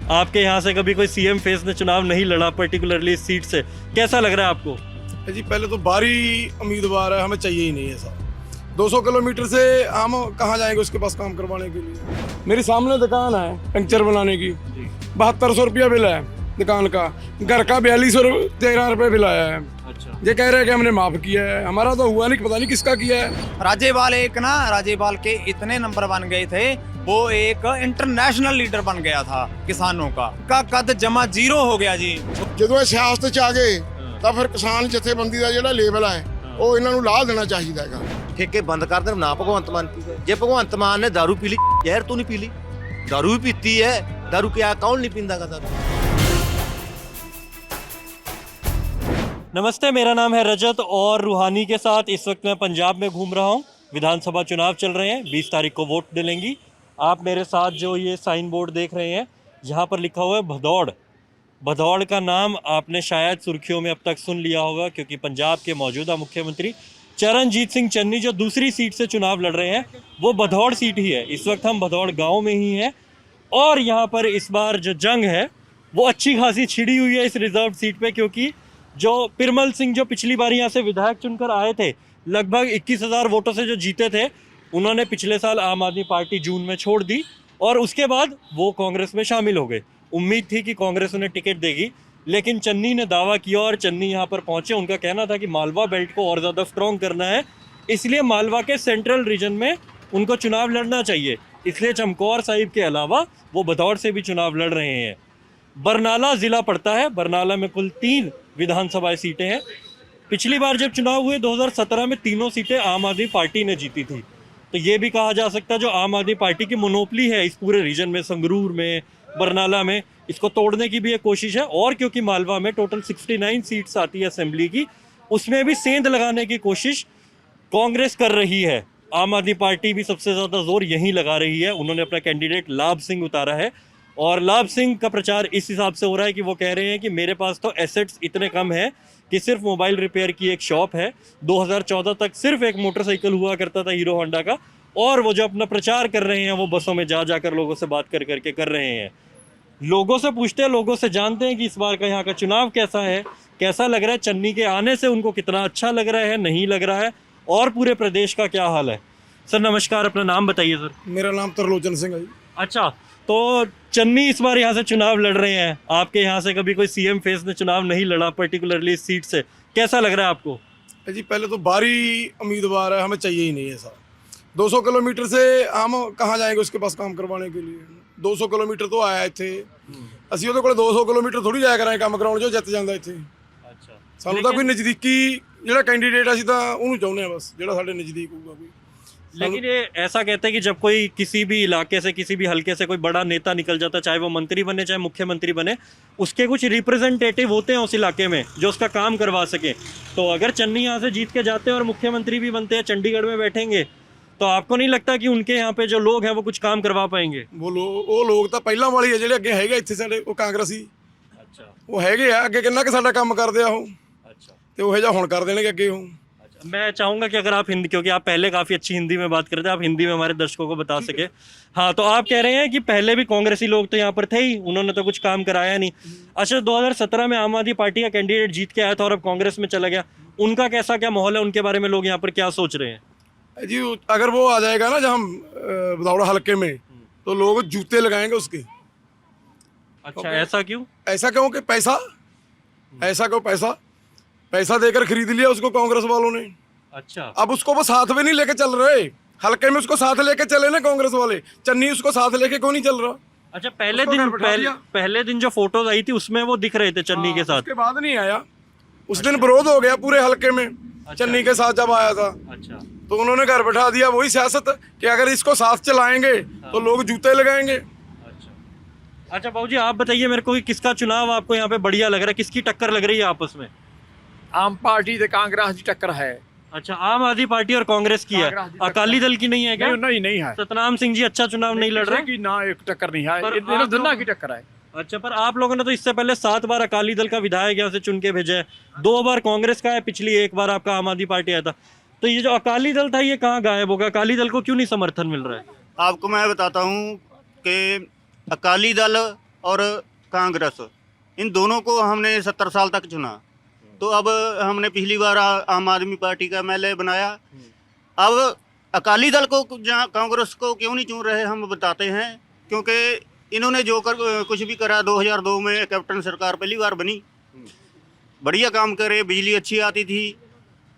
आपके यहाँ से कभी कोई सीएम फेस ने चुनाव नहीं लड़ा पर्टिकुलरली इस सीट से, कैसा लग रहा है आपको? जी पहले तो बाहरी उम्मीदवार है, हमें चाहिए ही नहीं ऐसा। 200 किलोमीटर से हम कहाँ जाएंगे उसके पास काम करवाने के लिए। मेरी सामने दुकान है पंक्चर बनाने की, 7200 रुपया बिल है दुकान का, घर का 4213 रुपये बिल आया है। अच्छा, ये कह रहे हैं कि हमने माफ किया है, हमारा तो हुआ नहीं, पता नहीं किसका किया है। राज्यपाल के इतने नंबर बन गए थे, वो एक इंटरनेशनल लीडर बन गया था किसानों का कद जमा 0 हो गया जी। ਜਦੋਂ ਇਹ ਸਿਆਸਤ 'ਚ ਆ ਗਏ ਤਾਂ ਫਿਰ ਕਿਸਾਨ ਜਥੇਬੰਦੀ ਦਾ ਜਿਹੜਾ ਲੇਬਲ ਹੈ ਉਹ ਇਹਨਾਂ ਨੂੰ ਲਾਹ ਦੇਣਾ ਚਾਹੀਦਾ ਹੈਗਾ। ਠੇਕੇ ਬੰਦ ਕਰ ਦੇਣ ਨਾ ਭਗਵੰਤ ਮਾਨ ਪੀਵੇ। ਜੇ ਭਗਵੰਤ ਮਾਨ ਨੇ दारू ਪੀ ਲਈ, ਜ਼ਹਿਰ ਤੂੰ ਨਹੀਂ ਪੀ ਲਈ, दारू ਵੀ ਪੀਤੀ ਹੈ। दारू ਕਿਆ ਕੌਣ नहीं पींदागा दारू। नमस्ते, मेरा नाम है रजत और रूहानी के साथ इस वक्त मैं पंजाब में घूम रहा हूँ। विधानसभा चुनाव चल रहे हैं, 20 तारीख को वोट डलेंगी। आप मेरे साथ जो ये साइन बोर्ड देख रहे हैं, यहाँ पर लिखा हुआ है भदौड़। भदौड़ का नाम आपने शायद सुर्खियों में अब तक सुन लिया होगा, क्योंकि पंजाब के मौजूदा मुख्यमंत्री चरणजीत सिंह चन्नी जो दूसरी सीट से चुनाव लड़ रहे हैं, वो भदौड़ सीट ही है। इस वक्त हम भदौड़ गाँव में ही हैं और यहाँ पर इस बार जो जंग है वो अच्छी खासी छिड़ी हुई है इस रिजर्व सीट पे, क्योंकि जो पिरमल सिंह जो पिछली बार यहाँ से विधायक चुनकर आए थे, लगभग 21,000 वोटों से जो जीते थे, उन्होंने पिछले साल आम आदमी पार्टी जून में छोड़ दी और उसके बाद वो कांग्रेस में शामिल हो गए। उम्मीद थी कि कांग्रेस उन्हें टिकट देगी, लेकिन चन्नी ने दावा किया और चन्नी यहाँ पर पहुँचे। उनका कहना था कि मालवा बेल्ट को और ज़्यादा स्ट्रॉन्ग करना है, इसलिए मालवा के सेंट्रल रीजन में उनको चुनाव लड़ना चाहिए। इसलिए चमकौर साहिब के अलावा वो भदौड़ से भी चुनाव लड़ रहे हैं। बरनाला ज़िला पड़ता है, बरनाला में कुल 3 विधानसभा सीटें हैं। पिछली बार जब चुनाव हुए 2017 में तीनों सीटें आम आदमी पार्टी ने जीती थी, तो ये भी कहा जा सकता है जो आम आदमी पार्टी की मोनोपली है इस पूरे रीजन में, संगरूर में, बरनाला में, इसको तोड़ने की भी एक कोशिश है। और क्योंकि मालवा में टोटल 69 सीट्स आती है असेंबली की, उसमें भी सेंध लगाने की कोशिश कांग्रेस कर रही है। आम आदमी पार्टी भी सबसे ज़्यादा जोर यहीं लगा रही है। उन्होंने अपना कैंडिडेट लाभ सिंह उतारा है और लाभ सिंह का प्रचार इस हिसाब से हो रहा है कि वो कह रहे हैं कि मेरे पास तो एसेट्स इतने कम हैं कि सिर्फ मोबाइल रिपेयर की एक शॉप है। 2014 तक सिर्फ एक मोटरसाइकिल हुआ करता था हीरो होंडा का, और वो जो अपना प्रचार कर रहे हैं वो बसों में जा जाकर लोगों से बात कर करके कर रहे हैं। लोगों से पूछते हैं, लोगों से जानते हैं कि इस बार का यहाँ का चुनाव कैसा है, कैसा लग रहा है, चन्नी के आने से उनको कितना अच्छा लग रहा है, नहीं लग रहा है, और पूरे प्रदेश का क्या हाल है। सर नमस्कार, अपना नाम बताइए सर। मेरा नाम तरलोचन सिंह है। अच्छा, तो चन्नी इस बार यहाँ से चुनाव लड़ रहे हैं। आपके यहाँ से कभी कोई सीएम फेस ने चुनाव नहीं लड़ा पर्टिकुलरली इस सीट से, कैसा लग रहा है आपको? जी पहले तो बाहरी उम्मीदवार है, हमें चाहिए ही नहीं ऐसा। 200 किलोमीटर से हम कहाँ जाएंगे उसके पास काम करवाने के लिए। 200 किलोमीटर तो आया थे, ਅਸੀਂ ਉਹਦੇ ਕੋਲ 200 ਕਿਲੋਮੀਟਰ ਥੋੜੀ ਜਾਇਆ ਕਰਾਂਗੇ ਕੰਮ ਕਰਾਉਣ ਜੋ ਜਿੱਤ ਜਾਂਦਾ ਇੱਥੇ। अच्छा, ਸਾਨੂੰ ਤਾਂ ਕੋਈ ਨਜ਼ਦੀਕੀ ਜਿਹੜਾ ਕੈਂਡੀਡੇਟ ਅਸੀਂ ਤਾਂ ਉਹਨੂੰ ਚਾਹੁੰਦੇ ਆ बस, ਜਿਹੜਾ ਸਾਡੇ ਨਜ਼ਦੀਕ ਹੋਊਗਾ ਕੋਈ। लेकिन ये ऐसा कहते हैं कि जब कोई किसी भी इलाके से, किसी भी हलके से कोई बड़ा नेता निकल जाता है, चाहे वो मंत्री बने चाहे मुख्यमंत्री बने, उसके कुछ रिप्रेजेंटेटिव होते हैं उस इलाके में जो उसका काम करवा सके। तो अगर चन्नी यहाँ से जीत के जाते हैं और मुख्यमंत्री भी बनते हैं, चंडीगढ़ में बैठेंगे, तो आपको नहीं लगता कि उनके यहाँ पे जो लोग हैं वो कुछ काम करवा पाएंगे? ਉਹ ਲੋਕ ਤਾਂ ਪਹਿਲਾਂ ਵਾਲੀ ਹੈ ਜਿਹੜੇ ਅੱਗੇ ਹੈਗੇ ਇੱਥੇ ਸਾਡੇ, ਉਹ ਕਾਂਗਰਸੀ अच्छा ਉਹ ਹੈਗੇ ਆ ਅੱਗੇ, ਕਿੰਨਾ ਕਿ ਸਾਡਾ ਕੰਮ ਕਰਦੇ ਆ ਉਹ, अच्छा ਤੇ ਉਹ ਜਿਹਾ ਹੁਣ ਕਰ ਦੇਣਗੇ ਅੱਗੇ ਉਹ। अच्छा, मैं चाहूँगा कि अगर आप हिंदी, क्योंकि आप पहले काफ़ी अच्छी हिंदी में बात करते हैं, आप हिंदी में हमारे दर्शकों को बता सके। हाँ, तो आप कह रहे हैं कि पहले भी कांग्रेसी लोग तो यहाँ पर थे ही, उन्होंने तो कुछ काम कराया नहीं। अच्छा, 2017 में आम आदमी पार्टी का कैंडिडेट जीत के आया था और अब कांग्रेस में चला गया, उनका कैसा क्या माहौल है, उनके बारे में लोग यहाँ पर क्या सोच रहे हैं? जी अगर वो आ जाएगा ना जहाँ भदौड़ा हल्के में, तो लोग जूते लगाएंगे उसके। अच्छा, ऐसा क्यों? ऐसा क्यों कि पैसा, ऐसा क्यों पैसा देकर खरीद लिया उसको कांग्रेस वालों ने। अच्छा, अब उसको वो साथ में नहीं लेके चल रहे, हल्के में उसको साथ लेके चले ना कांग्रेस वाले, चन्नी उसको साथ लेके क्यों नहीं चल रहा? अच्छा, पहले उसको दिन घर बैठा दिया। पहले दिन जो फोटोज आई थी उसमें वो दिख रहे थे चन्नी के साथ। उसके बाद नहीं आया, उस दिन विरोध हो गया पूरे हल्के में चन्नी के साथ जब आया था, अच्छा, तो उन्होंने घर बैठा दिया। वही सियासत कि अगर इसको साथ चलाएंगे तो लोग जूते लगाएंगे। अच्छा बाबू जी, आप बताइए मेरे को कि किसका चुनाव आपको यहाँ पे बढ़िया लग रहा है, किसकी टक्कर लग रही है आपस में? आम पार्टी ते कांग्रेस की टक्कर है। अच्छा, आम आदमी पार्टी और कांग्रेस की है, कांग्रेस की टक्कर अकाली दल की नहीं है क्या? नहीं है। सतनाम सिंह जी अच्छा चुनाव नहीं लड़ रहे? की ना एक टक्कर नहीं है, पर इन्होंने आप दोनों लोग- की टक्कर है। अच्छा, पर आप लोगों ने तो इससे पहले 7 बार अकाली दल का विधायक यहाँ से चुन के भेजा है, 2 बार कांग्रेस का है, पिछली 1 बार आपका आम आदमी पार्टी आया था। तो ये जो अकाली दल था ये कहाँ गायब होगा? अकाली दल को क्यों नहीं समर्थन मिल रहा है? आपको मैं बताता हूँ कि अकाली दल और कांग्रेस, इन दोनों को हमने 70 साल तक चुना। तो अब हमने पिछली बार आम आदमी पार्टी का MLA बनाया। अब अकाली दल को जहाँ कांग्रेस को क्यों नहीं चुन रहे हम बताते हैं, क्योंकि इन्होंने जो कुछ भी करा 2002 में कैप्टन सरकार पहली बार बनी, बढ़िया काम करे, बिजली अच्छी आती थी,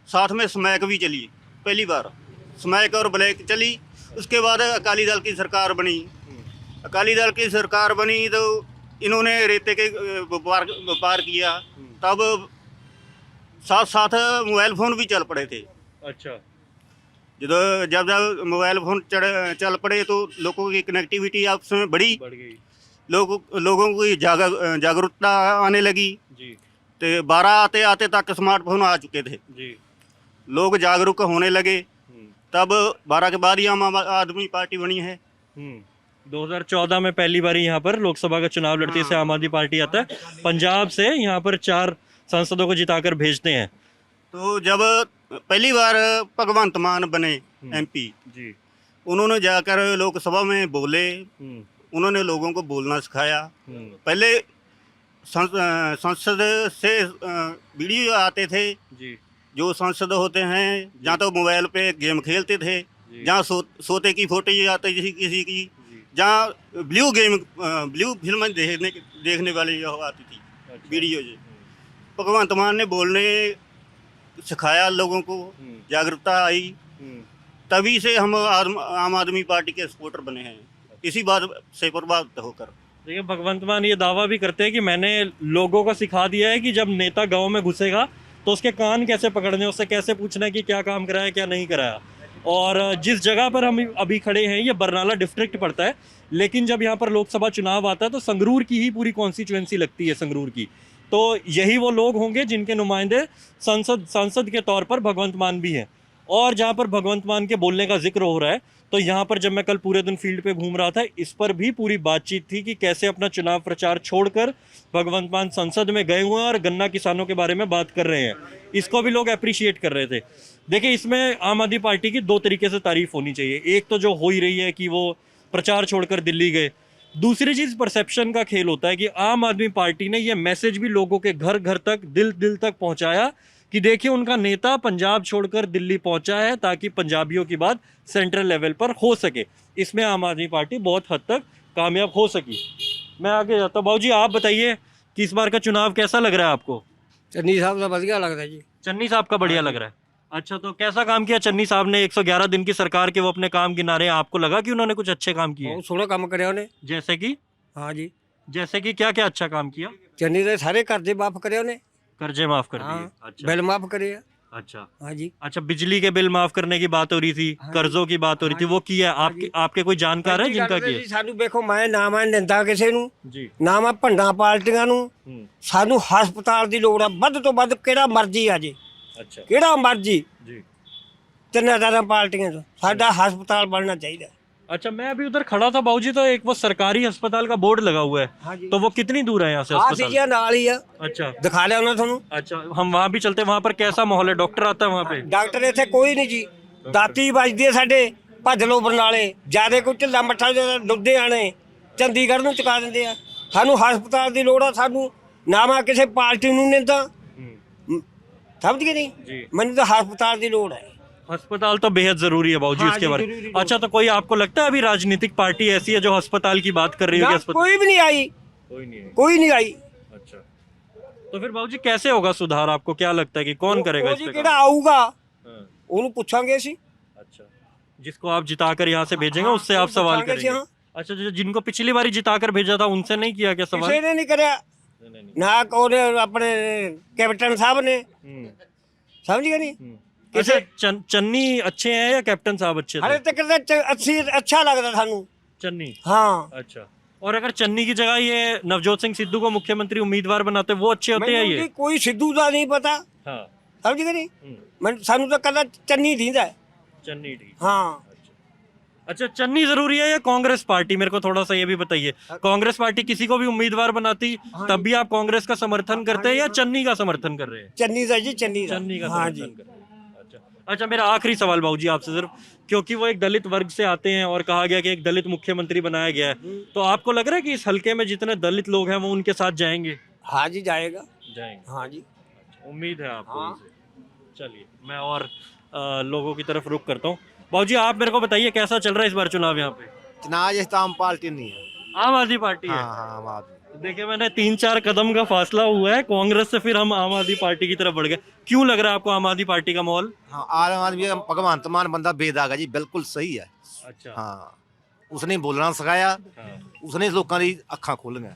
साथ में स्मैक भी चली, पहली बार स्मैक और ब्लैक चली। उसके बाद अकाली दल की सरकार बनी। अकाली दल की सरकार बनी तो इन्होंने रेते के व्यापार किया, तब साथ साथ मोबाइल फ़ोन भी चल पड़े थे। अच्छा। जब जब मोबाइल फ़ोन चल पड़े तो लोगों की कनेक्टिविटी आपस में बढ़ गई। लोगों की जागरूकता आने लगी। जी। तो 12 आते आते तक स्मार्टफोन आ चुके थे जी। लोग जागरूक होने लगे। तब 12 के बाद ही आम आदमी पार्टी बनी है। 2014 में पहली बार यहाँ पर लोकसभा का चुनाव लड़ती है, आम आदमी पार्टी आता है, पंजाब से यहाँ पर 4 सांसदों को जिताकर भेजते हैं। तो जब पहली बार भगवंत मान बने MP जी, उन्होंने जाकर लोकसभा में बोले, उन्होंने लोगों को बोलना सिखाया। पहले संसद से वीडियो आते थे जी, जो सांसद होते हैं, जहाँ तो मोबाइल पे गेम खेलते थे, जहाँ सोते की फोटो आती थी किसी की, जहाँ ब्लू फिल्म देखने वाली आती थी। अच्छा। वीडियो जो भगवंत मान ने बोलने सिखाया, लोगों को जागरूकता आई, तभी से हम आम आदमी पार्टी के सपोर्टर बने हैं, इसी बात से प्रभावित होकर। देखिए, भगवंत मान ये दावा भी करते हैं कि मैंने लोगों को सिखा दिया है कि जब नेता गांव में घुसेगा तो उसके कान कैसे पकड़ने, उससे कैसे पूछना है कि क्या काम कराया क्या नहीं कराया। और जिस जगह पर हम अभी खड़े हैं ये बरनाला डिस्ट्रिक्ट पड़ता है, लेकिन जब यहाँ पर लोकसभा चुनाव आता है तो संगरूर की ही पूरी कॉन्स्टिट्यूएंसी लगती है, संगरूर की। तो यही वो लोग होंगे जिनके नुमाइंदे सांसद के तौर पर भगवंत मान भी हैं। और जहाँ पर भगवंत मान के बोलने का जिक्र हो रहा है, तो यहाँ पर जब मैं कल पूरे दिन फील्ड पे घूम रहा था, इस पर भी पूरी बातचीत थी कि कैसे अपना चुनाव प्रचार छोड़कर भगवंत मान संसद में गए हुए हैं और गन्ना किसानों के बारे में बात कर रहे हैं। इसको भी लोग अप्रिशिएट कर रहे थे। देखिए, इसमें आम आदमी पार्टी की 2 तरीके से तारीफ होनी चाहिए। एक तो जो हो ही रही है कि वो प्रचार छोड़कर दिल्ली गए। दूसरी चीज़ परसेप्शन का खेल होता है कि आम आदमी पार्टी ने ये मैसेज भी लोगों के घर घर तक, दिल तक पहुंचाया कि देखिए उनका नेता पंजाब छोड़कर दिल्ली पहुंचा है ताकि पंजाबियों की बात सेंट्रल लेवल पर हो सके। इसमें आम आदमी पार्टी बहुत हद तक कामयाब हो सकी। मैं आगे जाता हूँ। बाबू जी, आप बताइए कि इस बार का चुनाव कैसा लग रहा है आपको? चन्नी साहब का बढ़िया लग रहा है जी। चन्नी साहब का बढ़िया लग रहा है। अच्छा, तो कैसा काम किया चन्नी साहब ने? 111 दिन की सरकार के वो अपने काम गिना रहे हैं, आपको लगा कि उन्होंने कुछ अच्छे काम किए? बहुत सोहना काम करे उन्हें। जैसे कि? हाँ जी, जैसे कि क्या क्या अच्छा काम किया? चन्नी ने सारे कर्जे माफ करे उन्हें। कर्जे माफ कर दिए। हाँ, अच्छा, बिल माफ करे। अच्छा, हाँ जी। अच्छा, बिजली के बिल माफ करने की बात हो रही थी, कर्जों की बात हो रही थी, वो किया? आपके कोई जानकार है जिनका किया? सानू देखो, मैं ना मैं निंदा ਕਿਸੇ ਨੂੰ ਜੀ, ਨਾ ਮੈਂ ਭੰਡਾਂ ਪਾਰਟੀਆਂ ਨੂੰ। ਸਾਨੂੰ ਹਸਪਤਾਲ ਦੀ ਲੋੜ ਆ, ਵੱਧ ਤੋਂ ਵੱਧ ਕਿਹੜਾ ਮਰਜ਼ੀ ਆ ਜੇ, अच्छा ਕਿਹੜਾ ਮਰਜ਼ੀ जी। 3 ਪਾਰਟੀਆਂ ਤੋਂ ਸਾਡਾ ਹਸਪਤਾਲ ਬਣਨਾ ਚਾਹੀਦਾ। अच्छा, मैं अभी उधर खड़ा था बाबूजी, तो एक वो सरकारी अस्पताल का बोर्ड लगा हुआ है, हाँ जी। तो वो कितनी दूर है यहाँ से ਆ अस्पताल? ਸੀ ਨਾਲ ਹੀ ਆ, अच्छा ਦਿਖਾ ਲਿਆ ਉਹਨਾਂ ਤੁਹਾਨੂੰ। अच्छा, हम वहाँ भी चलते, वहाँ पर कैसा माहौल है? डॉक्टर आता है वहाँ पे? ਡਾਕਟਰ ਇੱਥੇ ਕੋਈ ਨਹੀਂ ਜੀ, ਦਾਤੀ ਵੱਜਦੀ ਹੈ ਸਾਡੇ, ਭੱਜ ਲੋ ਬਰਨਾਲੇ, ਜਿਆਦਾ ਕੋਈ ਢਿੱਲਾ ਮੱਠਾ ਲੁਧਿਆਣੇ ਚੰਡੀਗੜ੍ਹ ਨੂੰ ਚੁਕਾ ਦਿੰਦੇ ਆ। ਸਾਨੂੰ ਹਸਪਤਾਲ ਦੀ ਲੋੜ ਆ, ਸਾਨੂੰ ਨਾ ਮੈਂ ਕਿਸੇ ਪਾਰਟੀ ਨੂੰ ਨਿੰਦਾ, ਸਮਝ ਗਏ ਨਹੀਂ? जी। ਮੈਨੂੰ ਤਾਂ ਹਸਪਤਾਲ ਦੀ ਲੋੜ ਹੈ। अस्पताल तो बेहद जरूरी है बाबूजी, हाँ इसके जी, बारे जरूरी, में। अच्छा, तो कोई आपको लगता है अभी राजनीतिक पार्टी ऐसी है जो अस्पताल की बात कर रही ना, होगी? अस्पताल कोई भी नहीं आई, कोई नहीं है। कोई नहीं आई। अच्छा, तो फिर बाबूजी कैसे होगा सुधार? आपको क्या लगता है कि कौन करेगा इस पे ਕਿਹੜਾ काम? ਆਊਗਾ हाँ, ਉਹਨੂੰ ਪੁੱਛਾਂਗੇ ਅਸੀਂ। अच्छा, जिसको आप जिताकर यहाँ से भेजेंगे उससे आप सवाल पूछांगे करेंगे। हाँ। अच्छा, जो जिनको पिछली बारी जिताकर भेजा था उनसे नहीं किया क्या सवाल? ਕਿਸੇ ਨੇ ਨਹੀਂ ਕਰਿਆ, नहीं, नहीं, ਨਾ ਉਹਨੇ ਆਪਣੇ ਕੈਪਟਨ ਸਾਹਿਬ ਨੇ, नहीं। ਸਮਝ ਗਏ ਨਹੀਂ? अच्छा, चन्नी अच्छे हैं या कैप्टन साहब अच्छे ਹਲੇ थे? ਤੱਕ ਤਾਂ ਅੱਛਾ ਲੱਗਦਾ ਸਾਨੂੰ। चन्नी। हाँ, अच्छा, और अगर चन्नी की जगह ये नवजोत सिंह सिद्धू को मुख्यमंत्री उम्मीदवार बनाते, वो अच्छे होते हैं ਮੈਨੂੰ ये? ਜੀ ਕੋਈ ਸਿੱਧੂ ਦਾ ਨਹੀਂ ਪਤਾ, हाँ, ਸਮਝ ਗਏ ਨਹੀਂ? ਸਾਨੂੰ ਤਾਂ ਕੱਲਾ ਚੰਨੀ ਦੀਂਦਾ ਹੈ। चन्नी ठीक। हाँ, अच्छा, चन्नी जरूरी है या कांग्रेस पार्टी? मेरे को थोड़ा सा ये भी बताइए। कांग्रेस पार्टी किसी को भी उम्मीदवार बनाती तब भी आप कांग्रेस का समर्थन करते हैं या चन्नी का समर्थन कर रहे हैं? चन्नी ਦਾ जी, चन्नी ਦਾ। चन्नी का हाँ समर्थन जी। कर रहे हैं। अच्छा, अच्छा, मेरा आखिरी सवाल बाबूजी आपसे सिर्फ क्योंकि वो एक दलित वर्ग से आते हैं और कहा गया कि एक दलित मुख्यमंत्री बनाया गया है, तो आपको लग रहा है कि इस हलके में जितने दलित लोग हैं वो उनके साथ जाएंगे? हाँ जी जाएगा। जाएंगे, हाँ जी। उम्मीद है आपको हाँ। उनसे। चलिए मैं और लोगों की तरफ रुख करता हूँ। बाबूजी आप मेरे को बताइए कैसा चल रहा है इस बार चुनाव यहाँ पे? चुनाव इस आम पार्टी नहीं है। आम आदमी पार्टी है। हाँ आम आदमी। देखिए मैंने 3-4 कदम का फासला हुआ है कांग्रेस से, फिर हम आम आदमी पार्टी की तरफ बढ़ गए। क्यों लग रहा है आपको आम आदमी पार्टी का माहौल? हाँ आम आदमी भगवंत मान बंदा बेदाग है जी, बिल्कुल सही है। अच्छा। हाँ उसने बोलना सिखाया, हाँ। उसने लोगों की अखा खोलियां।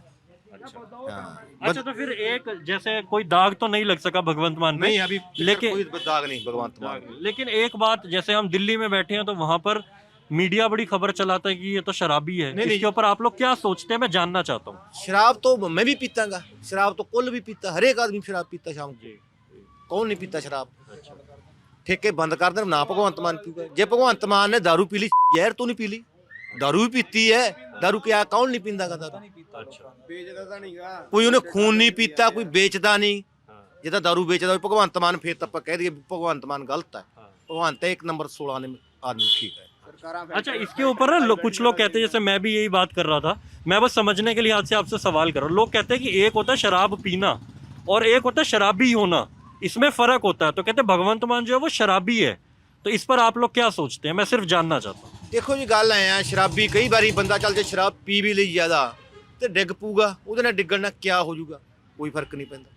अच्छा। हाँ अच्छा तो फिर एक जैसे कोई दाग तो नहीं लग सका भगवंत मान पे, नहीं अभी लेकिन कोई दाग नहीं भगवंत मान। लेकिन एक बात, जैसे हम दिल्ली में बैठे हैं तो वहां पर मीडिया बड़ी खबर चलाता है कि ये तो शराबी है। नहीं, इसके ऊपर आप लोग क्या सोचते हैं, मैं जानना चाहता हूँ। शराब तो मैं भी पीतागा, शराब तो कुल भी पीता, हर एक आदमी शराब पीता शाम को, कौन नहीं पीता शराब। ठेके बंद कर देना ना भगवंत मान पीगा। जे भगवंत मान ने दारू पी ली, जहर तू नहीं पी ली, दारू भी पीती है। दारू क्या कौन नहीं पींदा का दारू? कोई उन्हें खून नहीं पीता, कोई बेचदा नहीं। जिदा दारू बेचदा भगवंत मान, फिर तो कह दिए भगवंत मान गलत है। भगवंत 1 नंबर 16 ने आदमी ठीक है। अच्छा इसके ऊपर ना कुछ लोग कहते हैं, जैसे मैं भी यही बात कर रहा था, मैं बस समझने के लिहाज से आपसे सवाल कर रहा हूँ। लोग कहते हैं कि एक होता है शराब पीना और एक होता है शराबी होना, इसमें फर्क होता है। तो कहते हैं भगवंत मान जो है वो शराबी है। तो इस पर आप लोग क्या सोचते हैं, मैं सिर्फ जानना चाहता हूँ। देखो जी गल है, शराबी कई बारी बंदा चल जे शराब पी भी ली ज्यादा तो डिग पऊगा, ਉਹਦੇ ਨਾਲ ਡਿੱਗਣ ਨਾਲ क्या हो जाऊगा, कोई फर्क नहीं पैंदा।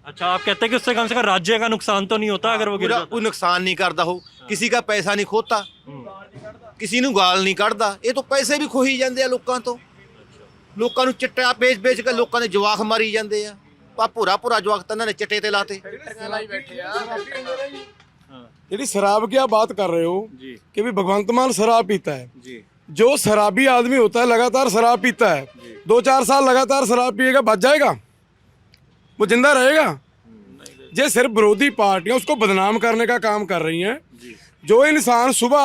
अच्छा आप कहते हैं कि उससे कम से कम राज्य का नुकसान तो नहीं होता अगर वो गिर पूरा जाता? कोई नुकसान नहीं करता हो, किसी का पैसा नहीं खोता, किसी ਨੂੰ ਗਾਲ ਨਹੀਂ ਕੱਢਦਾ। ਇਹ ਤਾਂ ਪੈਸੇ ਵੀ ਖੋਹੀ ਜਾਂਦੇ ਆ ਲੋਕਾਂ ਤੋਂ, ਲੋਕਾਂ ਨੂੰ ਚਿੱਟਾ ਵੇਚ ਕੇ ਲੋਕਾਂ ਦੇ ਜਵਾਕ ਮਾਰੀ ਜਾਂਦੇ ਆ। ਆ ਭੂਰਾ ਜਵਾਕ ਤਾਂ ਇਹਨਾਂ ਨੇ ਚਿੱਟੇ ਤੇ ਲਾਤੇ। यदि शराब की आप बात कर रहे हो कि भी भगवंत मान शराब पीता है, जो शराबी आदमी होता है लगातार शराब पीता है, 2-4 साल लगातार शराब पिएगा, बच जाएगा? वो जिंदा रहेगा? ये सिर्फ विरोधी पार्टियां उसको बदनाम करने का काम कर रही हैं। जो इंसान सुबह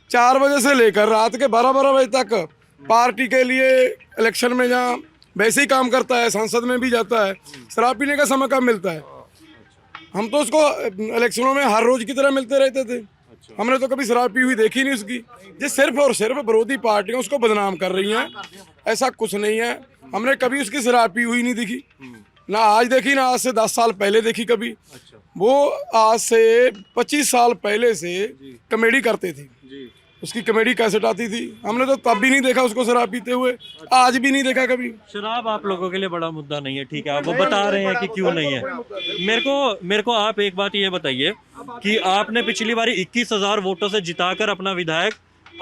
4 बजे से लेकर रात के 12-12 बजे तक पार्टी के लिए इलेक्शन में जहाँ वैसे ही काम करता है, संसद में भी जाता है, शराब पीने का समय कब मिलता है? हम तो उसको इलेक्शनों में हर रोज की तरह मिलते रहते थे। हमने तो कभी शराब पी हुई देखी नहीं उसकी। ये सिर्फ और सिर्फ विरोधी पार्टियां उसको बदनाम कर रही हैं, ऐसा कुछ नहीं है। हमने कभी उसकी शराब पी हुई नहीं देखी, ना आज देखी, ना आज से 10 साल पहले देखी कभी। वो आज से 25 साल पहले से कॉमेडी करते थे, उसकी कॉमेडी कैसेट आती थी, हमने तो तब भी नहीं देखा उसको शराब पीते हुए, आज भी नहीं देखा कभी। शराब आप लोगों के लिए बड़ा मुद्दा नहीं है, ठीक है, आप वो बता रहे हैं कि क्यों नहीं है। मेरे को आप एक बात ये बताइए कि आपने पिछली बार 21,000 वोटों से जिताकर अपना विधायक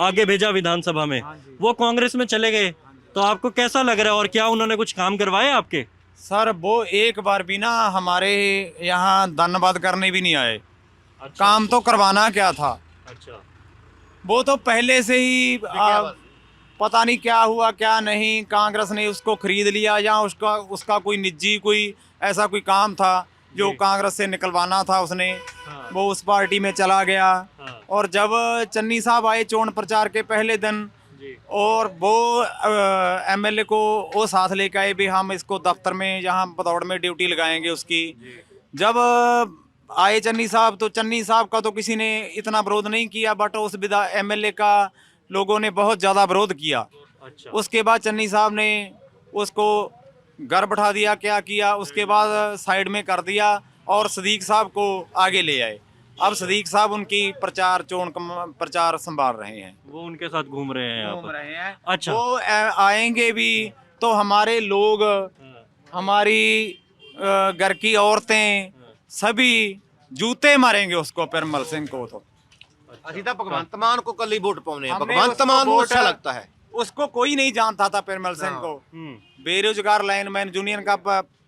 आगे भेजा विधानसभा में, वो कांग्रेस में चले गए, तो आपको कैसा लग रहा है और क्या उन्होंने कुछ काम करवाए आपके? सर वो एक बार भी ना हमारे यहाँ धन्यवाद करने भी नहीं आए। अच्छा। काम तो करवाना क्या था। अच्छा वो तो पहले से ही पता नहीं क्या हुआ क्या नहीं, कांग्रेस ने उसको खरीद लिया या उसका कोई निजी कोई ऐसा कोई काम था जो कांग्रेस से निकलवाना था उसने। हाँ। वो उस पार्टी में चला गया। हाँ। और जब चन्नी साहब आए चोण प्रचार के पहले दिन और वो एमएलए को वो साथ लेके आए भी हम इसको दफ्तर में यहाँ भदौड़ में ड्यूटी लगाएंगे उसकी। जब आए चन्नी साहब तो चन्नी साहब का तो किसी ने इतना विरोध नहीं किया, बट उस एमएलए का लोगों ने बहुत ज़्यादा विरोध किया। अच्छा। उसके बाद चन्नी साहब ने उसको घर बैठा दिया, क्या किया उसके बाद साइड में कर दिया और सदीक साहब को आगे ले आए। अब सदीक साहब उनकी प्रचार संभाल रहे हैं, वो उनके साथ घूम रहे हैं यहाँ घूम पर। रहे हैं। अच्छा। वो आएंगे भी तो हमारे लोग, हमारी घर की औरतें सभी जूते मारेंगे उसको, पेरमल सिंह को। तो ਅਸੀਂ ਤਾਂ भगवंत मान को कल ही वोट पाउने हैं, हमने भगवंत उसको मान को वोट- अच्छा लगता है। उसको कोई नहीं जानता था पेरमल सिंह को। बेरोजगार लाइनमैन यूनियन का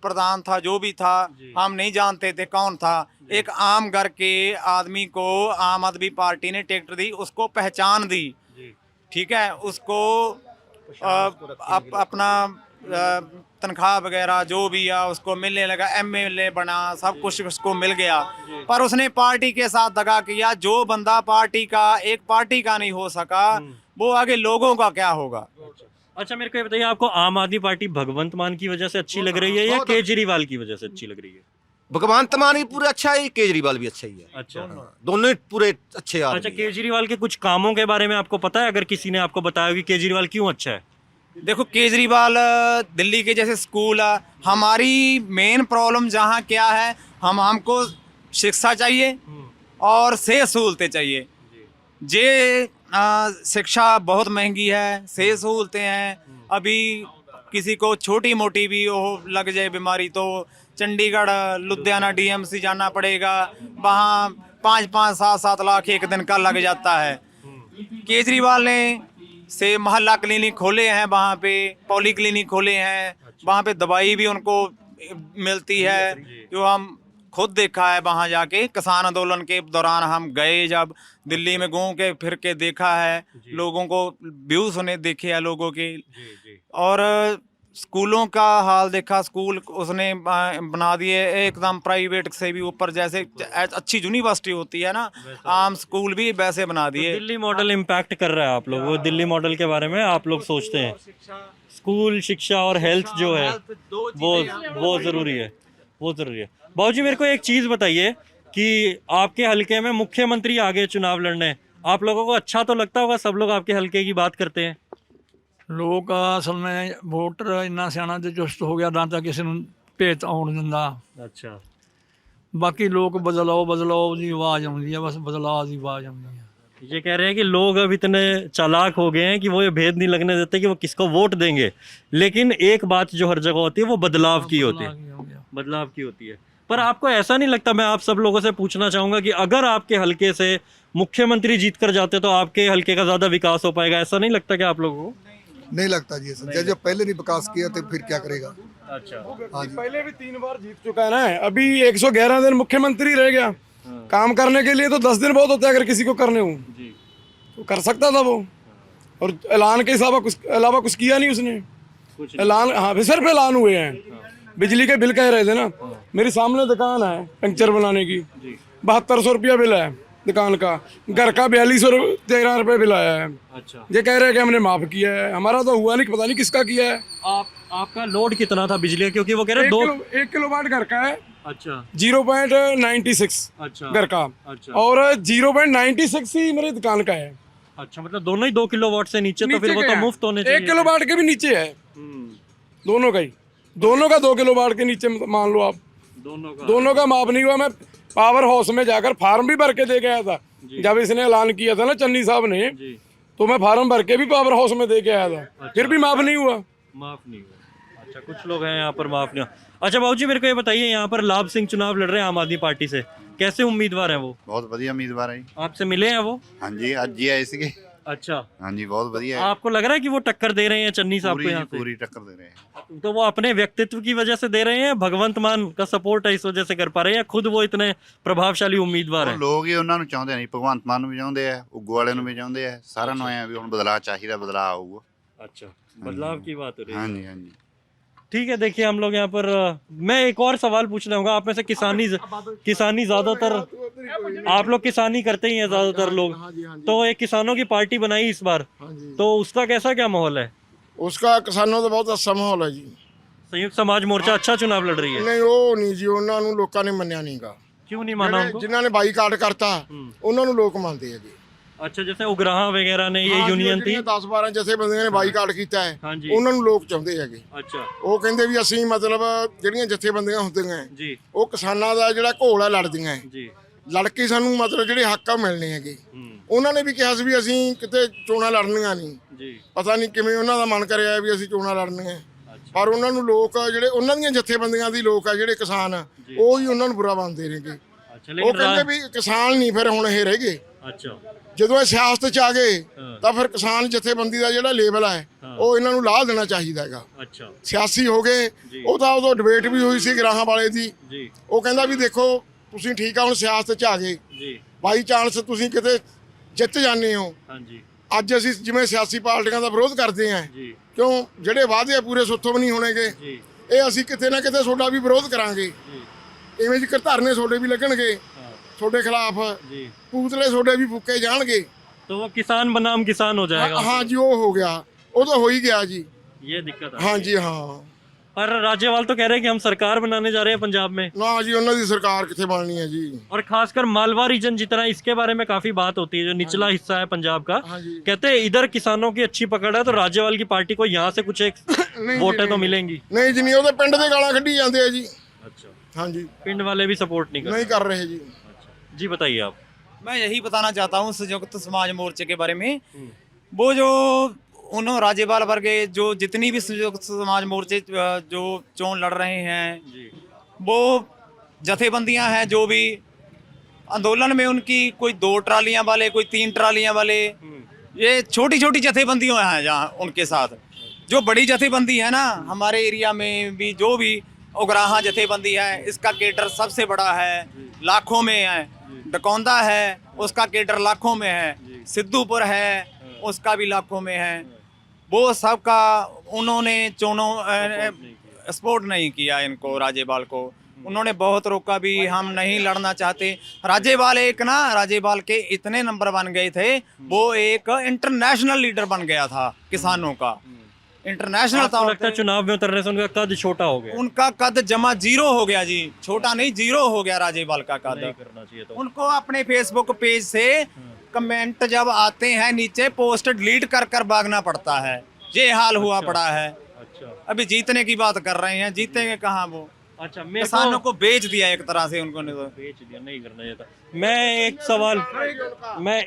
प्रधान था, जो भी था हम नहीं जानते थे कौन था। एक आम घर के आदमी को आम आदमी पार्टी ने टिकट दी, उसको पहचान दी, ठीक है, उसको अपना तनख्वाह वगैरह जो भी है उसको मिलने लगा, एमएलए बना, सब कुछ उसको मिल गया। पर उसने पार्टी के साथ दगा किया। जो बंदा पार्टी का एक पार्टी का नहीं हो सका वो आगे लोगों का क्या होगा। अच्छा मेरे को ये बताइए, आपको आम आदमी पार्टी भगवंत मान की वजह से अच्छी लग रही है या केजरीवाल की वजह से अच्छी लग रही है? भगवंत मान भी पूरे अच्छा है, केजरीवाल भी अच्छा ही है। अच्छा दोनों ही पूरे अच्छे आदमी अच्छा, हैं। केजरीवाल के कुछ कामों के बारे में आपको पता है? अगर किसी ने आपको बताया कि केजरीवाल क्यों अच्छा है? देखो केजरीवाल दिल्ली के जैसे स्कूल हमारी मेन प्रॉब्लम जहाँ क्या है, हमको शिक्षा चाहिए और सेहत सहूलतें चाहिए। जे शिक्षा बहुत महंगी है, सेहत सहूलतें हैं। अभी किसी को छोटी मोटी भी हो लग जाए बीमारी तो चंडीगढ़ लुधियाना डीएमसी जाना पड़ेगा, वहाँ 5-5 7-7 लाख एक दिन का लग जाता है। केजरीवाल ने से मोहल्ला क्लिनिक खोले हैं, वहाँ पे पॉली क्लिनिक खोले हैं, वहाँ पे दवाई भी उनको मिलती है, जो हम खुद देखा है वहाँ जाके। किसान आंदोलन के दौरान हम गए, जब दिल्ली में घूम के फिर के देखा है, लोगों को व्यू सुने देखे हैं लोगों के। और स्कूलों का हाल देखा, स्कूल उसने बना दिए एकदम प्राइवेट से भी ऊपर, जैसे अच्छी यूनिवर्सिटी होती है ना, आम स्कूल भी वैसे बना दिए। दिल्ली मॉडल इम्पैक्ट कर रहा है आप लोग, वो दिल्ली मॉडल के बारे में आप लोग सोचते हैं? स्कूल, शिक्षा और हेल्थ जो है वो ज़रूरी है, वो ज़रूरी है। बाबूजी मेरे को एक चीज़ बताइए कि आपके हलके में मुख्यमंत्री आगे चुनाव लड़ने, आप लोगों को अच्छा तो लगता होगा? सब लोग आपके हलके की बात करते हैं। ਲੋਕ ਅਸਲ ਵਿੱਚ ਵੋਟਰ ਇੰਨਾ ਸਿਆਣਾ ਤੇ ਚੁਸਤ ਹੋ ਗਿਆ ਨਾ ਤਾਂ ਕਿਸੇ ਨੂੰ ਭੇਤ ਆਉਣ ਦਿੰਦਾ। अच्छा ਬਾਕੀ ਲੋਕ ਬਦਲਾਓ ਦੀ ਆਵਾਜ਼ ਆਉਂਦੀ ਹੈ, ਬਸ ਬਦਲਾਅ ਦੀ ਆਵਾਜ਼ ਆਉਂਦੀ ਹੈ। ये कह रहे हैं कि लोग अब इतने चालाक हो गए हैं कि वो ये भेद नहीं लगने देते कि वो किसको वोट देंगे, लेकिन एक बात जो हर जगह होती है वो बदलाव की होती है, हो गया। बदलाव की होती है। पर आपको ऐसा नहीं लगता, मैं आप सब लोगों से पूछना चाहूँगा कि अगर आपके हलके से मुख्यमंत्री जीत कर जाते तो आपके हलके का ज़्यादा विकास हो पाएगा? ऐसा नहीं लगता कि आप लोगों को? नहीं लगता जी ऐसा, जब पहले नहीं विकास किया तो फिर क्या करेगा। अच्छा हाँ जी, पहले भी 3 बार जीत चुका है ना, अभी 111 दिन मुख्यमंत्री रह गया। काम करने के लिए तो 10 दिन बहुत होता है, अगर किसी को करने हो जी, तो कर सकता था वो। और ऐलान के अलावा कुछ किया नहीं उसने। कुछ ऐलान, हाँ सिर्फ ऐलान हुए हैं। बिजली के बिल कह रहे थे ना, मेरे सामने दुकान है पंक्चर बनाने की, 7200 रुपया बिल है दुकान का, घर का 4213 रुपये बिल आया है। अच्छा ये कह रहे हैं कि हमने माफ किया है, हमारा तो हुआ नहीं, पता नहीं किसका किया है। आपका लोड कितना था बिजली का? क्योंकि वो कह रहे हैं 1 किलोवाट घर का है, अच्छा 0.96 अच्छा घर का, अच्छा और 0.96 ही मेरी दुकान का है। अच्छा, मतलब दोनों ही 2 किलोवाट से नीचे, तो फिर वो तो मुफ्त होने 1 चाहिए। किलोवाट के भी नीचे है, दोनों का ही, दोनों का 2 किलोवाट के नीचे मान लो आप। दोनों का माफ नहीं हुआ। मैं पावर हाउस में जाकर फार्म भी भर के दे गया था, जब इसने ऐलान किया था ना चन्नी साहब ने, तो मैं फार्म भर के भी पावर हाउस में दे के आया था, फिर भी माफ नहीं हुआ। माफ नहीं हुआ। अच्छा, कुछ लोग हैं यहाँ पर माफ नहीं हुआ। अच्छा बाबूजी मेरे को ये बताइए, यहाँ पर लाभ सिंह चुनाव लड़ रहे हैं आम आदमी पार्टी से, कैसे उम्मीदवार हैं वो? बहुत ਵਧੀਆ उम्मीदवार है जी। आपसे मिले हैं वो? हाँ जी, आज जी आए सीगे। अच्छा, हाँ जी, बहुत बढ़िया है। आपको लग रहा है कि वो टक्कर दे रहे हैं चन्नी साहब को यहाँ से? पूरी टक्कर दे रहे हैं। तो वो अपने व्यक्तित्व की वजह से दे रहे हैं, भगवंत मान का सपोर्ट है इस वजह से कर पा रहे हैं, या खुद वो इतने प्रभावशाली उम्मीदवार हैं? ਲੋਕ ਹੀ ਉਹਨਾਂ ਨੂੰ ਚਾਹੁੰਦੇ ਨਹੀਂ, ਭਗਵੰਤ ਮਾਨ ਨੂੰ ਵੀ ਚਾਹੁੰਦੇ ਆ, ਉੱਗੂ ਵਾਲੇ ਨੂੰ ਵੀ ਚਾਹੁੰਦੇ ਆ, ਸਾਰਿਆਂ ਨੂੰ ਆਇਆ ਵੀ ਹੁਣ ਬਦਲਾਅ ਚਾਹੀਦਾ, ਬਦਲਾਅ ਆਊਗਾ। अच्छा, बदलाव की बात हो रही है। हाँ जी, हाँ जी। ठीक है, देखिए हम लोग यहाँ पर मैं एक और सवाल पूछना चाहूँगा, आप में से किसानी ज़्यादातर, आप लोग किसानी करते ही हैं ज़्यादातर लोग, तो एक किसानों की पार्टी बनाई इस बार, तो उसका कैसा क्या माहौल है? उसका किसानों ਦਾ ਬਹੁਤ ਅੱਛਾ ਮਾਹੌਲ ਹੈ ਜੀ। संयुक्त समाज मोर्चा अच्छा चुनाव लड़ रही है? ਨਹੀਂ ਉਹ ਨਹੀਂ ਜੀ, ਉਹਨਾਂ ਨੂੰ ਲੋਕਾਂ ਨੇ ਮੰਨਿਆ ਨਹੀਂਗਾ। क्यों नहीं माना उनको? ਜਿਨ੍ਹਾਂ ਨੇ ਬਾਈਕਾਟ ਕਰਤਾ ਉਹਨਾਂ ਨੂੰ ਲੋਕ ਮੰਨਦੇ ਹੈਗੇ। अच्छा, जैसे उग्राहा वगैरह ने, ये यूनियन थी, 10-12 ਜਥੇਬੰਦੀਆਂ ਨੇ ਬਾਈਕਾਟ ਕੀਤਾ ਹੈ, हाँ जी, ਉਹਨਾਂ ਨੂੰ ਲੋਕ ਚਾਹੁੰਦੇ ਹੈਗੇ। अच्छा ਉਹ ਕਹਿੰਦੇ ਵੀ ਅਸੀਂ ਮਤਲਬ ਜਿਹੜੀਆਂ ਜਥੇਬੰਦੀਆਂ ਹੁੰਦੀਆਂ जी ਉਹ ਕਿਸਾਨਾਂ ਦਾ ਜਿਹੜਾ ਘੋਲ ਹੈ ਲੜਦੀਆਂ ਹੈ, जी, ਲੜ ਕੇ ਸਾਨੂੰ ਮਤਲਬ ਜਿਹੜੇ ਹੱਕ ਆ ਮਿਲਣੇ ਹੈਗੇ। ਉਹਨਾਂ ਨੇ ਵੀ ਕਿਹਾ ਸੀ ਵੀ ਅਸੀਂ ਕਿਤੇ ਚੋਣਾਂ ਲੜਨੀਆਂ ਨਹੀਂ, जी ਪਤਾ ਨਹੀਂ ਕਿਵੇਂ ਉਹਨਾਂ ਦਾ ਮਨ ਕਰਿਆ ਵੀ ਅਸੀਂ ਚੋਣਾਂ ਲੜਨੀਆਂ, ਪਰ ਉਹਨਾਂ ਨੂੰ ਲੋਕ ਜਿਹੜੇ ਉਹਨਾਂ ਦੀਆਂ ਜਥੇਬੰਦੀਆਂ ਦੀ ਲੋਕ ਆ ਜਿਹੜੇ ਕਿਸਾਨ ਆ, ਉਹ ਹੀ ਉਹਨਾਂ ਨੂੰ ਬੁਰਾ ਮੰਨਦੇ ਨੇਗੇ। अच्छा, ਉਹ लेकिन ਕਹਿੰਦੇ ਵੀ ਕਿਸਾਨ ਨਹੀਂ ਫਿਰ ਹੁਣ ਇਹ ਰਹਿ ਗਏ। अच्छा ਜਦੋਂ ਇਹ ਸਿਆਸਤ 'ਚ ਆ ਗਏ ਤਾਂ ਫਿਰ ਕਿਸਾਨ ਜਥੇਬੰਦੀ ਦਾ ਜਿਹੜਾ ਲੇਬਲ ਹੈ ਉਹ ਇਹਨਾਂ ਨੂੰ ਲਾਹ ਦੇਣਾ ਚਾਹੀਦਾ ਹੈਗਾ। अच्छा ਸਿਆਸੀ ਹੋ ਗਏ, ਉਹ ਤਾਂ ਉਦੋਂ ਡਿਬੇਟ ਵੀ ਹੋਈ ਸੀ ਗਰਾਹਾਂ ਵਾਲੇ ਦੀ, जी ਉਹ ਕਹਿੰਦਾ ਵੀ ਦੇਖੋ ਤੁਸੀਂ ਠੀਕ ਆ ਹੁਣ ਸਿਆਸਤ 'ਚ ਆ ਗਏ, जी, ਬਾਈ ਚਾਂਸ ਤੁਸੀਂ ਕਿਤੇ ਜਿੱਤ ਜਾਂਦੇ ਹੋ। हाँ जी, ਅੱਜ ਅਸੀਂ ਜਿਵੇਂ ਸਿਆਸੀ ਪਾਰਟੀਆਂ ਦਾ ਵਿਰੋਧ ਕਰਦੇ ਆਂ, जी ਕਿਉਂ ਜਿਹੜੇ ਵਾਅਦੇ ਆ ਪੂਰੇ ਸੁੱਥੋਂ ਵੀ ਨਹੀਂ ਹੋਣਗੇ, जी ਇਹ ਅਸੀਂ ਕਿਤੇ ਨਾ ਕਿਤੇ ਤੁਹਾਡਾ ਵੀ ਵਿਰੋਧ ਕਰਾਂਗੇ। ਇਵੇਂ ਜਿਕਰ ਧਰਨੇ ਤੁਹਾਡੇ ਵੀ ਲੱਗਣਗੇ, ਤੁਹਾਡੇ ਖਿਲਾਫ जी, ਪੂਤਲੇ ਤੁਹਾਡੇ ਵੀ ਫੂਕੇ ਜਾਣਗੇ। तो वो किसान बनाम किसान हो जाएगा। हाँ जी, ਉਹ ਹੋ ਗਿਆ, ਉਹ ਤਾਂ ਹੋ ਹੀ ਗਿਆ ਜੀ। ये दिक्कत है। हाँ जी, हाँ। पर राज्यपाल तो कह रहे हैं कि हम सरकार बनाने जा रहे हैं पंजाब में, ਨਾ ਜੀ ਉਹਨਾਂ ਦੀ ਸਰਕਾਰ ਕਿੱਥੇ ਬਣਨੀ ਹੈ ਜੀ। और खासकर मालवा रीजन जितना, इसके बारे में काफी बात होती है, जो निचला हिस्सा है पंजाब का, कहते हैं इधर किसानों की अच्छी पकड़ है, तो राज्यपाल की पार्टी को यहाँ से कुछ एक वोटें तो मिलेंगी। ਨਹੀਂ ਜੀ ਨਹੀਂ, ਉਹਦੇ ਪਿੰਡ ਦੇ ਗਾਲਾਂ ਕੱਢੀ ਜਾਂਦੇ ਆ ਜੀ। अच्छा, ਹਾਂਜੀ पिंड वाले भी सपोर्ट नहीं ਨਹੀਂ ਕਰ ਰਹੇ ਜੀ। जी बताइए आप। मैं यही बताना चाहता हूँ संयुक्त समाज मोर्चे के बारे में। वो जो उन्होंने राज्यपाल वर्गे जो जितनी भी संयुक्त समाज मोर्चे जो चोन लड़ रहे हैं, वो जथेबंदियां हैं, जो भी आंदोलन में उनकी कोई 2 ट्रालियां वाले, कोई 3 ट्रालियां वाले, ये छोटी छोटी जथेबंदियां हैं जहाँ उनके साथ। जो बड़ी जथेबंदी है ना, हमारे एरिया में भी जो भी उगराहा जथेबंदी है, इसका केडर सबसे बड़ा है, लाखों में है। डकौंदा है, उसका केडर लाखों में है। सिद्धूपुर है, उसका भी लाखों में है। वो सबका उन्होंने चुनो सपोर्ट नहीं किया इनको, राज्यपाल को उन्होंने बहुत रोका भी, हम नहीं लड़ना चाहते। राज्यपाल एक ना, राज्यपाल के इतने नंबर बन गए थे, वो एक इंटरनेशनल लीडर बन गया था किसानों का, इंटरनेशनल था। लगता है चुनाव में उतरने से उनका कद छोटा हो गया, उनका कद जमा 0 हो गया जी, छोटा नहीं 0 हो गया राज्यपाल का कद। नहीं करना चाहिए था। उनको अपने फेसबुक पेज से कमेंट जब आते हैं नीचे, पोस्ट डिलीट कर कर भागना पड़ता है। ये हाल हुआ पड़ा है। अच्छा अभी जीतने की बात कर रहे हैं, जीतेंगे कहाँ वो? अच्छा, किसानों को बेच दिया एक तरह से उनको ने तो। बेच दिया, नहीं करना चाहिए था। मैं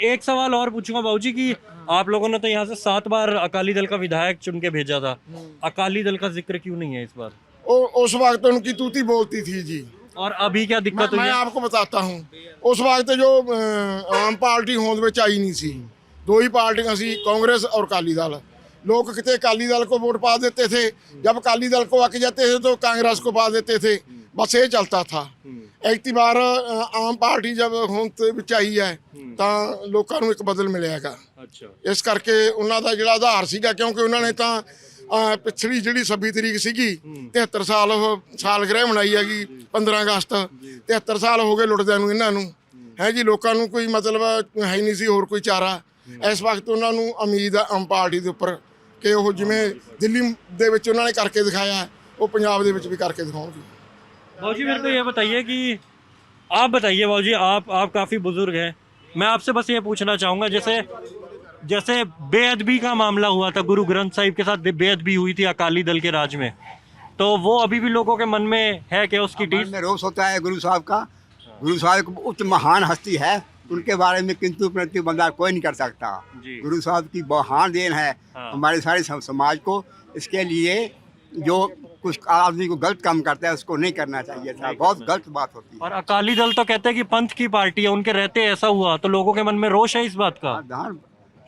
एक सवाल और पूछूंगा बाबूजी कि आप लोगों ने तो यहाँ से 7 बार अकाली दल का विधायक चुन के भेजा था, अकाली दल का जिक्र क्यों नहीं है इस बार? उस वक्त उनकी तूती बोलती थी जी। और अभी क्या दिक्कत हुई मैं है? आपको बताता हूँ, उस वक्त जो आम पार्टी होंद ਵਿੱਚ आई नहीं सी, 2 ही पार्टियां सी, कांग्रेस और अकाली दल। लोग कितने अकाली दल को वोट पा देते थे, जब अकाली दल को अक जाते थे तो कांग्रेस को पा देते थे, बस ये चलता था। एक बार आम पार्टी जब होंद ਵਿੱਚ आई है ਤਾਂ ਲੋਕਾਂ ਨੂੰ ਇੱਕ ਬਦਲ ਮਿਲਿਆਗਾ। अच्छा, ਇਸ ਕਰਕੇ ਉਹਨਾਂ ਦਾ ਜਿਹੜਾ ਆਧਾਰ ਸੀਗਾ, ਕਿਉਂਕਿ ਉਹਨਾਂ ਨੇ ਤਾਂ ਪਿਛਲੀ ਜਿਹੜੀ 26 ਤਰੀਕ ਸੀਗੀ, 73 ਸਾਲ ਉਹ ਸਾਲਗਿਰਹ ਮਨਾਈ ਹੈਗੀ, 15 ਅਗਸਤ 73 ਸਾਲ ਹੋ ਗਏ ਲੁੱਟਦਿਆਂ ਨੂੰ ਇਹਨਾਂ ਨੂੰ, ਹੈ ਜੀ। ਲੋਕਾਂ ਨੂੰ ਕੋਈ ਮਤਲਬ ਹੈ ਨਹੀਂ ਸੀ ਹੋਰ ਕੋਈ ਚਾਰਾ। ਇਸ ਵਕਤ ਉਹਨਾਂ ਨੂੰ ਉਮੀਦ ਆ ਆਮ ਪਾਰਟੀ ਦੇ ਉੱਪਰ ਕਿ ਉਹ ਜਿਵੇਂ ਦਿੱਲੀ ਦੇ ਵਿੱਚ ਉਹਨਾਂ ਨੇ ਕਰਕੇ ਦਿਖਾਇਆ, ਉਹ ਪੰਜਾਬ ਦੇ ਵਿੱਚ ਵੀ ਕਰਕੇ ਦਿਖਾਉਣਗੇ। बाबूजी मेरे को ये बताइए कि आप बताइए बाबूजी, आप काफ़ी बुजुर्ग हैं, मैं आपसे बस ये पूछना चाहूँगा, जैसे बेअदबी का मामला हुआ था, गुरु ग्रंथ साहिब के साथ बेअदबी हुई थी अकाली दल के राज में, तो वो अभी भी लोगों के मन में है कि उसकी मन में रोष होता है गुरु साहब का। गुरु साहब एक उच्च महान हस्ती है, उनके बारे में किंतु प्रति बंदा कोई नहीं कर सकता। गुरु साहब की महान देन है हमारे सारे समाज को। इसके लिए जो कुछ आदमी को गलत काम करता है उसको नहीं करना चाहिए था, बहुत गलत बात होती है। और अकाली दल तो कहते हैं कि पंथ की पार्टी है, उनके रहते ऐसा हुआ, तो लोगों के मन में रोष है इस बात का?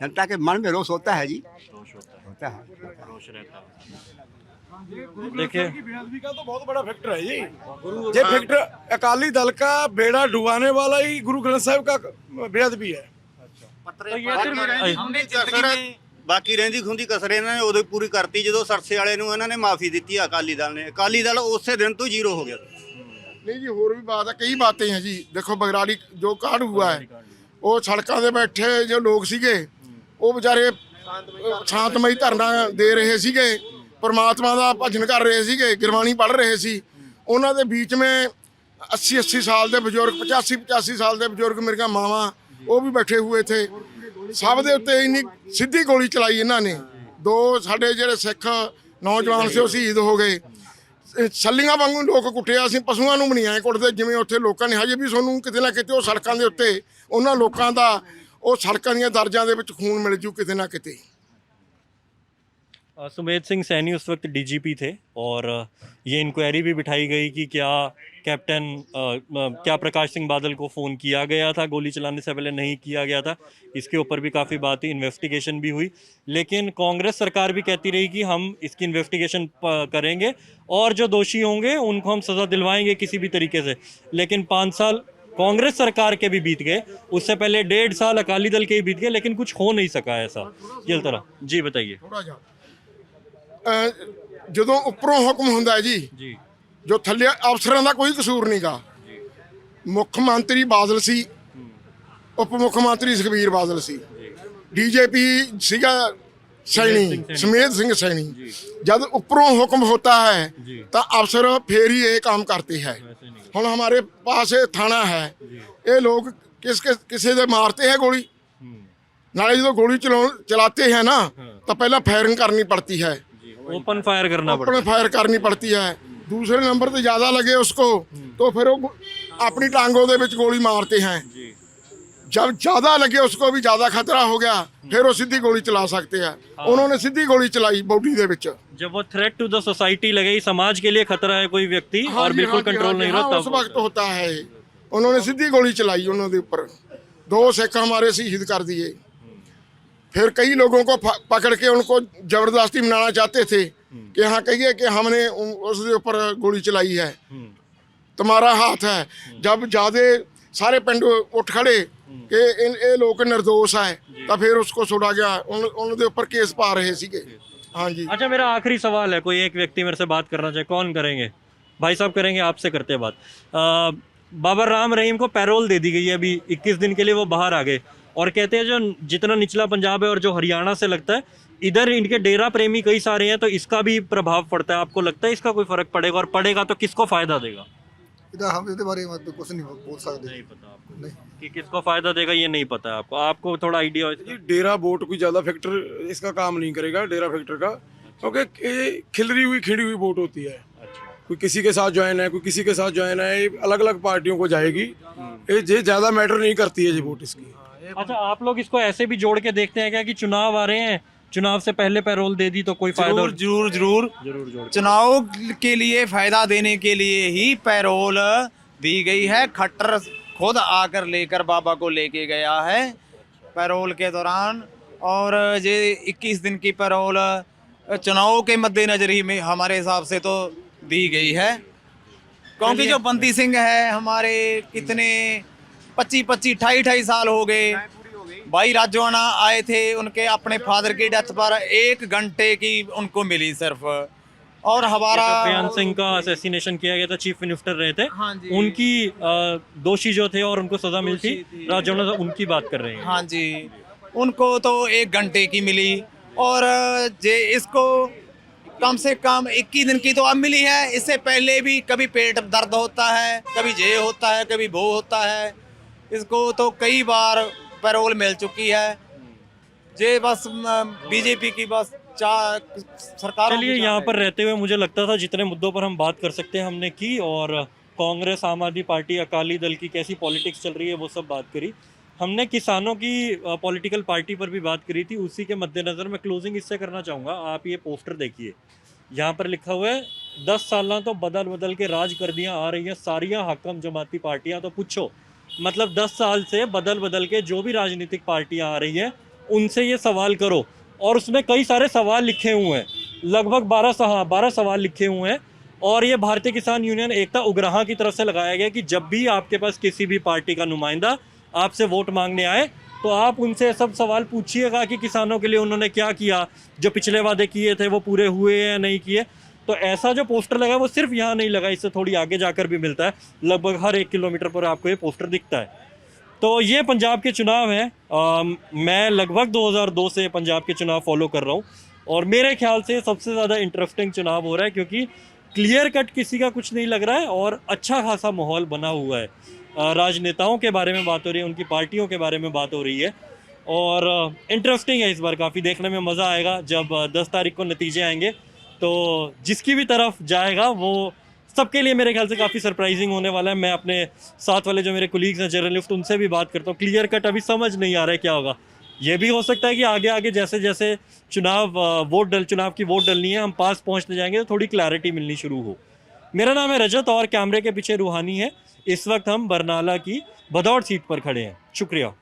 जनता के मन में रोष होता है जी, होता है, रोष रहता है। देखिए, बेअदबी का तो बहुत बड़ा फैक्टर है जी। ये फैक्टर अकाली दल का बेड़ा डुबाने वाला ही गुरु ग्रंथ साहिब का बेअदबी है। तो ये सिर्फ हमने जिंदगी में ਬਾਕੀ ਰਹਿੰਦੀ ਖੁੰਦੀ ਕਸਰ ਇਹਨਾਂ ਨੇ ਉਦੋਂ ਪੂਰੀ ਕਰਤੀ ਜਦੋਂ ਸਰਸੇ ਵਾਲੇ ਨੂੰ ਇਹਨਾਂ ਨੇ ਮਾਫੀ ਦਿੱਤੀ ਅਕਾਲੀ ਦਲ ਨੇ। ਅਕਾਲੀ ਦਲ ਉਸੇ ਦਿਨ ਤੋਂ 0 ਹੋ ਗਿਆ। नहीं जी, और भी बात है, कई बातें हैं जी। देखो बगराड़ी जो कांड हुआ है, वो सड़कों ਦੇ बैठे जो लोग ਸੀਗੇ, ਉਹ ਵਿਚਾਰੇ ਸ਼ਾਂਤਮਈ ਧਰਨਾ ਦੇ ਰਹੇ ਸੀਗੇ, परमात्मा ਦਾ ਭਜਨ ਕਰ ਰਹੇ ਸੀਗੇ, ਗੁਰਬਾਣੀ ਪੜ੍ਹ ਰਹੇ ਸੀ। ਉਹਨਾਂ ਦੇ बीच में 80 साल ਦੇ ਬਜ਼ੁਰਗ, 85 साल ਦੇ ਬਜ਼ੁਰਗ, ਮੇਰੀਆਂ ਮਾਵਾਂ, ਉਹ ਵੀ ਬੈਠੇ हुए थे। ਸਭ ਦੇ ਉੱਤੇ ਇੰਨੀ ਸਿੱਧੀ ਗੋਲੀ ਚਲਾਈ ਇਹਨਾਂ ਨੇ। 2 ਸਾਡੇ ਜਿਹੜੇ ਸਿੱਖ ਨੌਜਵਾਨ ਸੀ ਉਹ ਸ਼ਹੀਦ ਹੋ ਗਏ। ਛੱਲੀਆਂ ਵਾਂਗੂ ਲੋਕ ਕੁੱਟਿਆ, ਅਸੀਂ ਪਸ਼ੂਆਂ ਨੂੰ ਵੀ ਨਹੀਂ ਐਂ ਕੁੱਟਦੇ ਜਿਵੇਂ ਉੱਥੇ ਲੋਕਾਂ ਨੇ। ਹਜੇ ਵੀ ਤੁਹਾਨੂੰ ਕਿਤੇ ਨਾ ਕਿਤੇ ਉਹ ਸੜਕਾਂ ਦੇ ਉੱਤੇ ਉਹਨਾਂ ਲੋਕਾਂ ਦਾ, ਉਹ ਸੜਕਾਂ ਦੀਆਂ ਦਰਜਾਂ ਦੇ ਵਿੱਚ ਖੂਨ ਮਿਲ ਜੂ ਕਿਤੇ ਨਾ ਕਿਤੇ। सुमेध सिंह सैनी उस वक्त डीजीपी थे, और ये इंक्वायरी भी बिठाई गई कि क्या प्रकाश सिंह बादल को फ़ोन किया गया था गोली चलाने से पहले, नहीं किया गया था। इसके ऊपर भी काफ़ी बात हुई, इन्वेस्टिगेशन भी हुई, लेकिन कांग्रेस सरकार भी कहती रही कि हम इसकी इन्वेस्टिगेशन करेंगे और जो दोषी होंगे उनको हम सज़ा दिलवाएंगे किसी भी तरीके से। लेकिन 5 साल कांग्रेस सरकार के भी बीत गए, उससे पहले 1.5 साल अकाली दल के ही बीत गए, लेकिन कुछ हो नहीं सका ऐसा। ये तरह जी बताइए। ਥੋੜਾ ਜਿਹਾ ਜਦੋਂ ਉੱਪਰੋਂ ਹੁਕਮ ਹੁੰਦਾ ਜੀ, ਜੋ ਥੱਲੇ ਅਫਸਰਾਂ ਦਾ ਕੋਈ ਕਸੂਰ ਨਹੀਂਗਾ। ਮੁੱਖ ਮੰਤਰੀ ਬਾਦਲ ਸੀ, ਉਪ ਮੁੱਖ ਮੰਤਰੀ ਸੁਖਬੀਰ ਬਾਦਲ ਸੀ, ਡੀਜੀਪੀ ਸੀਗਾ ਸੈਣੀ ਸਮੇਤ ਸਿੰਘ ਸੈਣੀ जब ऊपरों हुक्म होता है तो अफसर फिर ही ये काम करते हैं। हुण हमारे पास ये थाना है, ये लोग किसी दे मारते हैं गोली, नाले जो गोली चलाते हैं ना तो पहला फायरिंग करनी पड़ती है, ओपन फायर करना पड़ता ओपन फायर करनी पड़ती है। दूसरे नंबर पे ज़्यादा लगे उसको तो फिर वो अपनी टांगों दे विच गोली मारते हैं। जब ज़्यादा लगे उसको भी ज़्यादा खतरा हो गया फिर वो सीधी गोली चला सकते हैं। उन्होंने सीधी गोली चलाई बॉडी दे विच। जब वो थ्रेट टू द सोसाइटी लगे, समाज के लिए खतरा है कोई व्यक्ति और बिल्कुल कंट्रोल नहीं रहता, उस वक्त होता है। उन्होंने सीधी गोली चलाई उन्होंने ऊपर, 2 सिख हमारे शहीद कर दिए। फिर कई लोगों को पकड़ के उनको जबरदस्ती मनाना चाहते थे कि हाँ कहिए कि हमने उसके ऊपर गोली चलाई है, तुम्हारा हाथ है। जब ज़्यादा सारे पिंड उठ खड़े कि ये लोग निर्दोष है तो फिर उसको छुड़ा गया, उनके ऊपर केस पा रहे सीगे। हाँ जी। अच्छा, मेरा आखिरी सवाल है, कोई एक व्यक्ति मेरे से बात करना चाहे, कौन करेंगे? भाई साहब करेंगे, आपसे करते हैं बात। बाबर राम रहीम को पैरोल दे दी गई है, अभी 21 दिन के लिए वो बाहर आ गए और कहते हैं जो जितना निचला पंजाब है और जो हरियाणा से लगता है, इधर इनके डेरा प्रेमी कई सारे हैं, तो इसका भी प्रभाव पड़ता है। आपको लगता है इसका कोई फर्क पड़ेगा, और पड़ेगा तो किसको फायदा देगा? हम इसके बारे में कुछ नहीं बोल सकते। नहीं पता आपको नहीं कि किसको फायदा देगा, ये नहीं पता है आपको? आपको थोड़ा आइडिया हो इसका? डेरा वोट कोई ज़्यादा फैक्टर इसका काम नहीं करेगा, डेरा फैक्टर का, क्योंकि ये खिलरी हुई खिड़ी हुई वोट होती है। कोई किसी के साथ ज्वाइन है, कोई किसी के साथ ज्वाइन है, ये अलग अलग पार्टियों को जाएगी, ये ज़्यादा मैटर नहीं करती है ये वोट इसकी। अच्छा, आप लोग इसको ऐसे भी जोड़ के देखते हैं क्या कि चुनाव आ रहे हैं, चुनाव से पहले पैरोल दे दी तो कोई फायदा? जरूर चुनाव के लिए फायदा देने के लिए ही पैरोल दी गई है। खट्टर खुद आकर लेकर बाबा को लेके गया है पैरोल के दौरान, और ये 21 दिन की पैरोल चुनाव के मद्देनजर ही में हमारे हिसाब से तो दी गई है, क्योंकि जो बंती सिंह है हमारे कितने 25-25 28 साल हो गए। भाई राजवाना आए थे, उनके अपने फादर की डेथ पर 1 घंटे की उनको मिली सिर्फ, और हमारा बयान सिंह का असैसिनेशन किया गया था, चीफ मिनिस्टर रहे थे। हाँ जी। उनकी दोषी जो थे और उनको सजा मिली थी, राजवाना उनकी बात कर रहे हैं। हाँ जी, उनको तो 1 घंटे की मिली, और जे इसको कम से कम 21 दिन की तो अब मिली है। इससे पहले भी कभी पेट दर्द होता है, कभी ये होता है, कभी वो होता है, इसको तो कई बार पैरोल मिल चुकी है। जे बस बीजेपी की बस सरकार। चलिए, यहाँ पर रहते हुए मुझे लगता था जितने मुद्दों पर हम बात कर सकते हैं हमने की, और कांग्रेस, आम आदमी पार्टी, अकाली दल की कैसी पॉलिटिक्स चल रही है वो सब बात करी हमने। किसानों की पॉलिटिकल पार्टी पर भी बात करी थी। उसी के मद्देनज़र मैं क्लोजिंग इससे करना चाहूँगा। आप ये पोस्टर देखिए, यहाँ पर लिखा हुआ है 10 साल तो बदल बदल के राज कर दियाँ आ रही हैं सारियाँ हाकम जमाती पार्टियाँ। तो पूछो, मतलब 10 साल से बदल बदल के जो भी राजनीतिक पार्टियाँ आ रही हैं उनसे ये सवाल करो, और उसमें कई सारे सवाल लिखे हुए हैं, लगभग 12 सवाल लिखे हुए हैं। और ये भारतीय किसान यूनियन एकता उग्राहां की तरफ से लगाया गया कि जब भी आपके पास किसी भी पार्टी का नुमाइंदा आपसे वोट मांगने आए तो आप उनसे सब सवाल पूछिएगा कि किसानों के लिए उन्होंने क्या किया, जो पिछले वादे किए थे वो पूरे हुए या नहीं किए। तो ऐसा जो पोस्टर लगा वो सिर्फ यहाँ नहीं लगा, इससे थोड़ी आगे जाकर भी मिलता है, लगभग हर 1 किलोमीटर पर आपको ये पोस्टर दिखता है। तो ये पंजाब के चुनाव हैं। मैं लगभग 2002 से पंजाब के चुनाव फॉलो कर रहा हूँ, और मेरे ख्याल से सबसे ज़्यादा इंटरेस्टिंग चुनाव हो रहा है, क्योंकि क्लियर कट किसी का कुछ नहीं लग रहा है और अच्छा खासा माहौल बना हुआ है। राजनेताओं के बारे में बात हो रही है, उनकी पार्टियों के बारे में बात हो रही है, और इंटरेस्टिंग है। इस बार काफ़ी देखने में मज़ा आएगा जब 10 तारीख को नतीजे आएंगे, तो जिसकी भी तरफ जाएगा वो सबके लिए मेरे ख्याल से काफ़ी सरप्राइजिंग होने वाला है। मैं अपने साथ वाले जो मेरे कोलीग्स हैं जर्नलिस्ट, उनसे भी बात करता हूँ। क्लियर कट अभी समझ नहीं आ रहा है क्या होगा। ये भी हो सकता है कि आगे आगे जैसे जैसे चुनाव की वोट डलनी है, हम पास पहुँचते जाएंगे तो थोड़ी क्लैरिटी मिलनी शुरू हो। मेरा नाम है रजत और कैमरे के पीछे रूहानी है। इस वक्त हम बरनाला की भदौड़ सीट पर खड़े हैं। शुक्रिया।